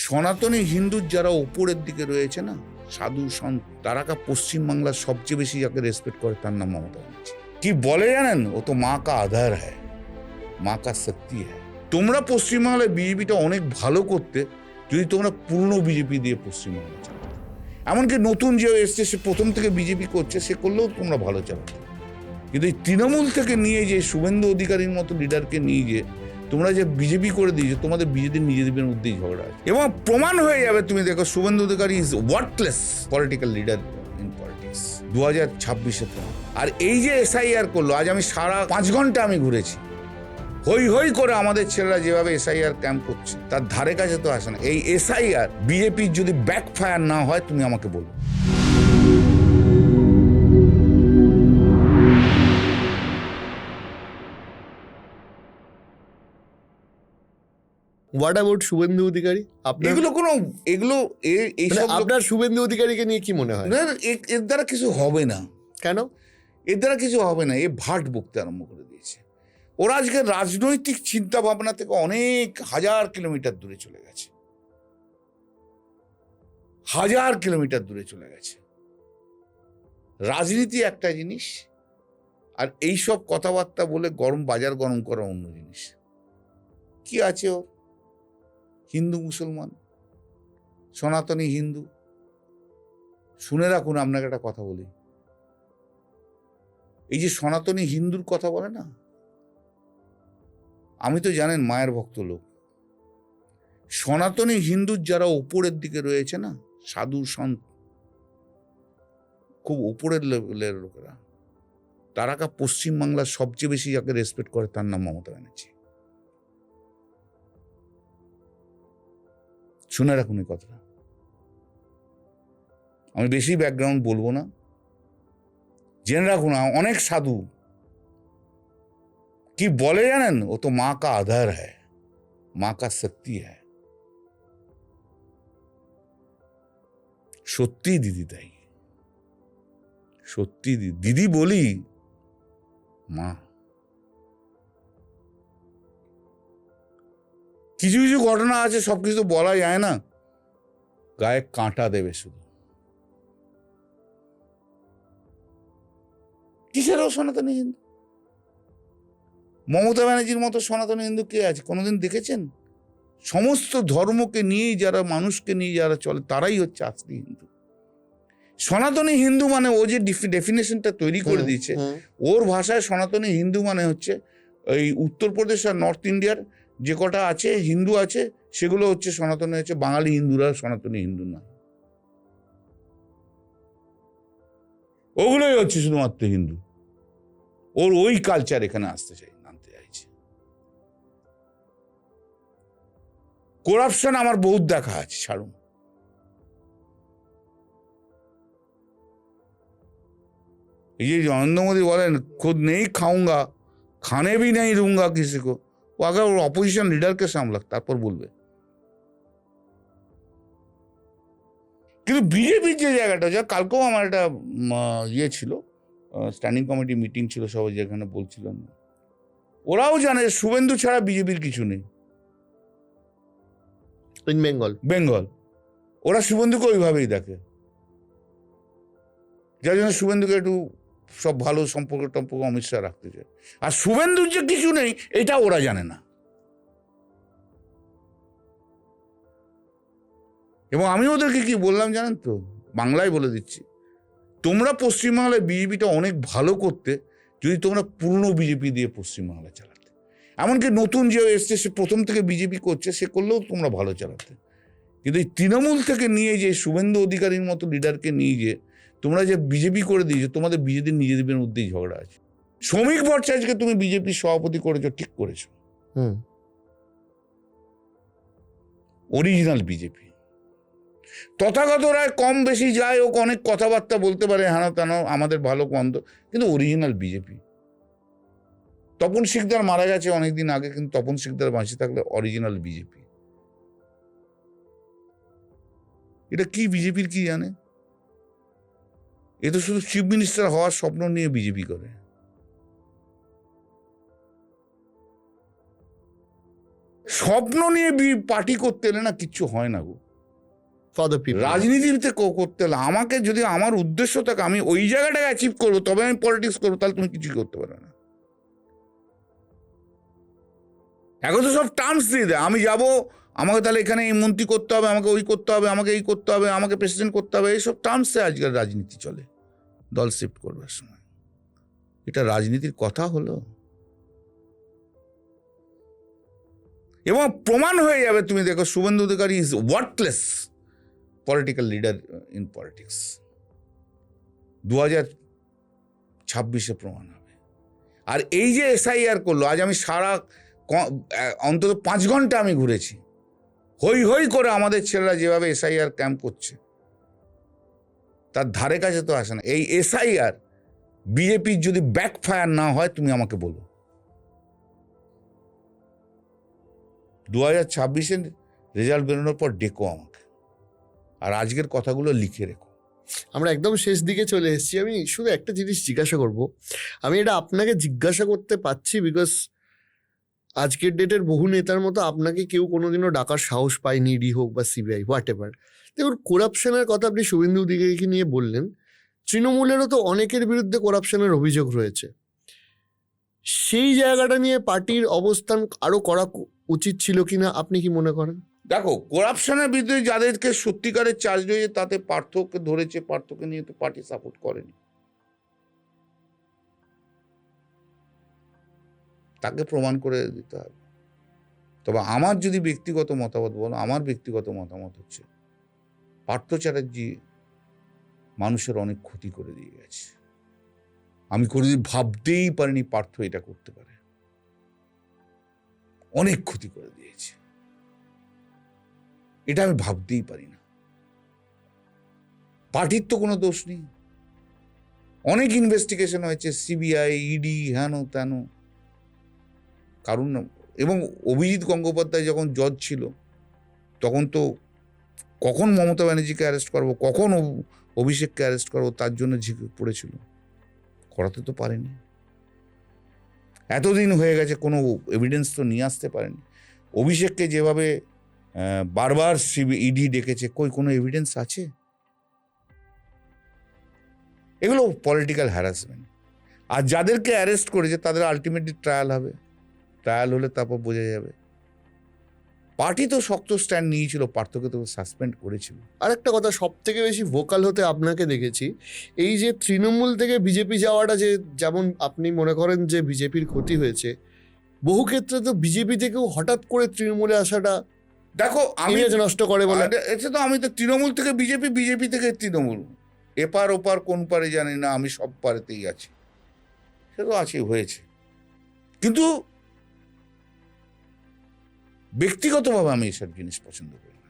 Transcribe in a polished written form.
সনাতনী হিন্দুর যারা ওপরের দিকে রয়েছে না, সাধু সন্ত, তারা পশ্চিমবাংলার সবচেয়ে বেশি যাকে রেসপেক্ট করে তার নাম মমতা ব্যানার্জি। কি বলে জানেন, ও তো মা কা আধার হ্যায়, মা কা শক্তি হ্যায়। তোমরা পশ্চিমবাংলায় বিজেপিটা অনেক ভালো করতে যদি তোমরা পুরনো বিজেপি দিয়ে পশ্চিমবাংলা চালাতে। এমনকি নতুন যে এসছে, সে প্রথম থেকে বিজেপি করছে, সে করলেও তোমরা ভালো চালাতে। কিন্তু এই তৃণমূল থেকে নিয়ে যে শুভেন্দু অধিকারীর মতো লিডারকে নিয়ে যে তোমরা যে বিজেপি করে দিয়েছো, তোমাদের বিজেপির নিজেদের মধ্যেই ঝগড়া আছে এবং প্রমাণ হয়ে যাবে। তুমি দেখো, Suvendu Adhikari is worthless political leader in politics 2026-এ। আর এই যে SIR করলো, আজ আমি সারা 5 ঘন্টা আমি ঘুরেছি, হই হই করে আমাদের ছেলেরা যেভাবে SIR ক্যাম্প করছে, তার ধারে কাছে তো আসে না। এই SIR বিজেপির যদি ব্যাকফায়ার না হয়, তুমি আমাকে বলো। What about Suvendu Adhikari? আপনার শুভেন্দু অধিকারীকে নিয়ে কি মনে হয়? এর দ্বারা কিছু হবে না। কেন? এর দ্বারা কিছু হবে না। এ ভাট বকতে আরম্ভ করে দিয়েছে। ওরা আজকে রাজনৈতিক চিন্তা ভাবনা থেকে অনেক হাজার কিলোমিটার দূরে চলে গেছে, হাজার কিলোমিটার দূরে চলে গেছে। রাজনীতি একটা জিনিস, আর এইসব কথাবার্তা বলে বাজার গরম করা অন্য জিনিস। কি আছে ওর? হিন্দু মুসলমান, সনাতনী হিন্দু। শুনে রাখুন, আপনাকে একটা কথা বলি। এই যে সনাতনী হিন্দুর কথা বলে না, আমি তো জানেন মায়ের ভক্ত লোক। সনাতনী হিন্দুর যারা ওপরের দিকে রয়েছে না, সাধু সন্ত, খুব ওপরের লেভেলের লোকেরা, তারা পশ্চিমবাংলার সবচেয়ে বেশি যাকে রেসপেক্ট করে তার নাম মমতা ব্যানার্জি। শুনে রাখুন এই কথাটা। আমি বেশি ব্যাকগ্রাউন্ড বলবো না, জেনে রাখুন। অনেক সাধু কি বলে জানেন, ও তো মা কা আধার হ্যায়, মা কা শক্তি হ্যায়। সত্যি দিদি, তাই সত্যি দিদি বলি, মা। কিছু কিছু ঘটনা আছে, সবকিছু তো বলা যায় না, গায়ে কাঁটা দেবে শুধু। কিসের ও সনাতনী হিন্দু? মমতা ব্যানার্জির মতো সনাতনী হিন্দু কে আছে? কোনোদিন দেখেছেন? সমস্ত ধর্মকে নিয়েই যারা, মানুষকে নিয়ে যারা চলে, তারাই হচ্ছে আসলি হিন্দু। সনাতনী হিন্দু মানে, ও যে ডেফিনেশনটা তৈরি করে দিয়েছে, ওর ভাষায় সনাতনী হিন্দু মানে হচ্ছে এই উত্তরপ্রদেশ আর নর্থ ইন্ডিয়ার যে কটা আছে হিন্দু আছে, সেগুলো হচ্ছে সনাতনী, হচ্ছে বাঙালি হিন্দুরা সনাতনী হিন্দু নয়। ওগুলোই হচ্ছে শুধুমাত্র হিন্দু। ওর ওই কালচার এখানে আনতে চাইছে। করাপশন আমার বহুত দেখা আছে, ছাড়ুন। এই যে নরেন্দ্র মোদী বলেন, খুদ নেই খাউঙ্গা, খানে ভি নেই রুঙ্গা কিসি কো, ও আগে ওর অপোজিশন লিডারকে সামলাক, তারপর বলবে। কিন্তু বিজেপির যে জায়গাটা, যা কালকেও আমার একটা ইয়ে ছিল, স্ট্যান্ডিং কমিটি মিটিং ছিল, সবাই যেখানে বলছিলেন, ওরাও জানে শুভেন্দু ছাড়া বিজেপির কিছু নেই ইন বেঙ্গল। ওরা শুভেন্দুকে ওইভাবেই দেখে, যার জন্য শুভেন্দুকে একটু সব ভালো সম্পর্ক অমিত শাহ রাখতে চায়। আর শুভেন্দুর যে কিছু নেই, এটা ওরা জানে না। এবং আমি ওদেরকে কি বললাম জানেন তো, বাংলায় বলে দিচ্ছি, তোমরা পশ্চিমবাংলায় বিজেপিটা অনেক ভালো করতে যদি তোমরা পুরনো বিজেপি দিয়ে পশ্চিমবাংলা চালাতে। এমনকি নতুন যে এসছে, সে প্রথম থেকে বিজেপি করছে, সে করলেও তোমরা ভালো চালাতে। কিন্তু এই তৃণমূল থেকে নিয়ে যে শুভেন্দু অধিকারীর মতো লিডারকে নিয়ে যে তোমরা যে বিজেপি করে দিয়েছো, তোমাদের বিজেপির নিজেদের মধ্যেই ঝগড়া আছে। শ্রমিক ভট্টাচার্যকে তুমি বিজেপির সভাপতি করেছো, ঠিক করেছো। Original BJP. তথাগত রায় কম বেশি যায়, ও অনেক কথাবার্তা বলতে পারে, হানো তেনো, আমাদের ভালো মন্দ, কিন্তু অরিজিনাল বিজেপি। তপন শিকদার মারা গেছে অনেকদিন আগে, কিন্তু তপন শিকদার বাঁচে থাকলে অরিজিনাল বিজেপি। এটা কি বিজেপির কি জানে? এ তো শুধু চিফ মিনিস্টার হওয়ার স্বপ্ন নিয়ে বিজেপি করে। স্বপ্ন নিয়ে পার্টি করতে এলে না কিচ্ছু হয় না গো। For the people. রাজনীতিতে করতে হলে আমাকে যদি আমার উদ্দেশ্য থাকে আমি ওই জায়গাটাকে অ্যাচিভ করবো, তবে আমি পলিটিক্স করবো, তাহলে তুমি কিছুই করতে পারবে না। এখন তো সব টার্মস দিয়ে দেয়, আমি যাব, আমাকে তাহলে এখানে এই মন্ত্রী করতে হবে, আমাকে ওই করতে হবে, আমাকে এই করতে হবে, আমাকে প্রেসিডেন্ট করতে হবে, এইসব টার্মসে আজকাল রাজনীতি চলে দল শিফট করবার সময়। এটা রাজনীতির কথা হলো? এবং প্রমাণ হয়ে যাবে, তুমি দেখো Suvendu Adhikari is worthless political leader in politics. 2026 প্রমাণ হবে। আর এই যে SIR করলো, আজ আমি অন্তত 5 ঘন্টা আমি ঘুরেছি, হই হই করে আমাদের ছেলেরা যেভাবে SIR ক্যাম্প করছে তার ধারে কাছে তো আসে না। এই SIR বিজেপির যদি ব্যাকফায়ার না হয় তুমি আমাকে বলো। 2026 রেজাল্ট বেরোনোর পর ডেকো আমাকে, আর আজকের কথাগুলো লিখে রেখো। আমরা একদম শেষ দিকে চলে এসেছি। আমি শুধু একটা জিনিস জিজ্ঞাসা করব, আমি এটা আপনাকে জিজ্ঞাসা করতে পারছি বিকজ আজকের ডেটের বহু নেতার মতো আপনাকে কেউ কোনোদিনও ডাকার সাহস পায়নি, ইডি হোক বা CBI হোয়াট এভার। দেখুন, করাপশনের কথা আপনি শুভেন্দু অধিকারীকে নিয়ে বললেন, তৃণমূলেরও তো অনেকের বিরুদ্ধে করাপশনের অভিযোগ রয়েছে। সেই জায়গাটা নিয়ে পার্টির অবস্থান আরো করা উচিত ছিল কিনা আপনি কি মনে করেন? দেখো, করাপশনের বিরুদ্ধে যাদেরকে সত্যিকারের চার্জ রয়েছে তাতে পার্থকে ধরেছে, পার্থকে নিয়ে তো পার্টি সাপোর্ট করেনি, তাকে প্রমাণ করে দিতে হবে। তবে আমার যদি ব্যক্তিগত মতামত বলো, আমার ব্যক্তিগত মতামত হচ্ছে পার্থ চ্যাটার্জি মানুষের অনেক ক্ষতি করে দিয়ে গেছে। আমি কোনোদিন ভাবতেই পারিনি পার্থ এটা করতে পারে। অনেক ক্ষতি করে দিয়েছে, এটা আমি ভাবতেই পারি না। পার্টির তো কোনো দোষ নেই, অনেক ইনভেস্টিগেশন হয়েছে, CBI, ED, হেন তেন, কারণ। এবং অভিজিৎ গঙ্গোপাধ্যায় যখন জজ ছিল তখন তো কখন মমতা ব্যানার্জিকে অ্যারেস্ট করবো, কখন অভিষেককে অ্যারেস্ট করবো, তার জন্য ঝিঁকে পড়েছিল, করাতে তো পারেনি। এতদিন হয়ে গেছে, কোনো এভিডেন্স তো নিয়ে আসতে পারেনি। অভিষেককে যেভাবে বারবার ED ডেকেছে, কোনো এভিডেন্স আছে? এগুলো পলিটিক্যাল হ্যারাসমেন্ট। আর যাদেরকে অ্যারেস্ট করেছে তাদের আলটিমেটলি ট্রায়াল হবে, ট্রায়াল হলে তারপর বোঝা যাবে। পার্টি তো শক্ত স্ট্যান্ড নিয়েছিল, পার্থকে তো সাসপেন্ড করেছিল। আরেকটা কথা, সব থেকে বেশি ভোকাল হতে আপনাকে দেখেছি এই যে তৃণমূল থেকে বিজেপি যাওয়াটা, যে যেমন আপনি মনে করেন যে বিজেপির ক্ষতি হয়েছে, বহু ক্ষেত্রে তো বিজেপি থেকেও হঠাৎ করে তৃণমূলে আসাটা দেখো আমি ইমেজ নষ্ট করে বলে। এটা তো, আমি তো তৃণমূল থেকে বিজেপি, বিজেপি থেকে তৃণমূল, এপার ওপার কোন পারে জানি না, আমি সব পারেতেই আছি, সে তো আছে, হয়েছে। কিন্তু ব্যক্তিগতভাবে আমি এসব জিনিস পছন্দ করি না।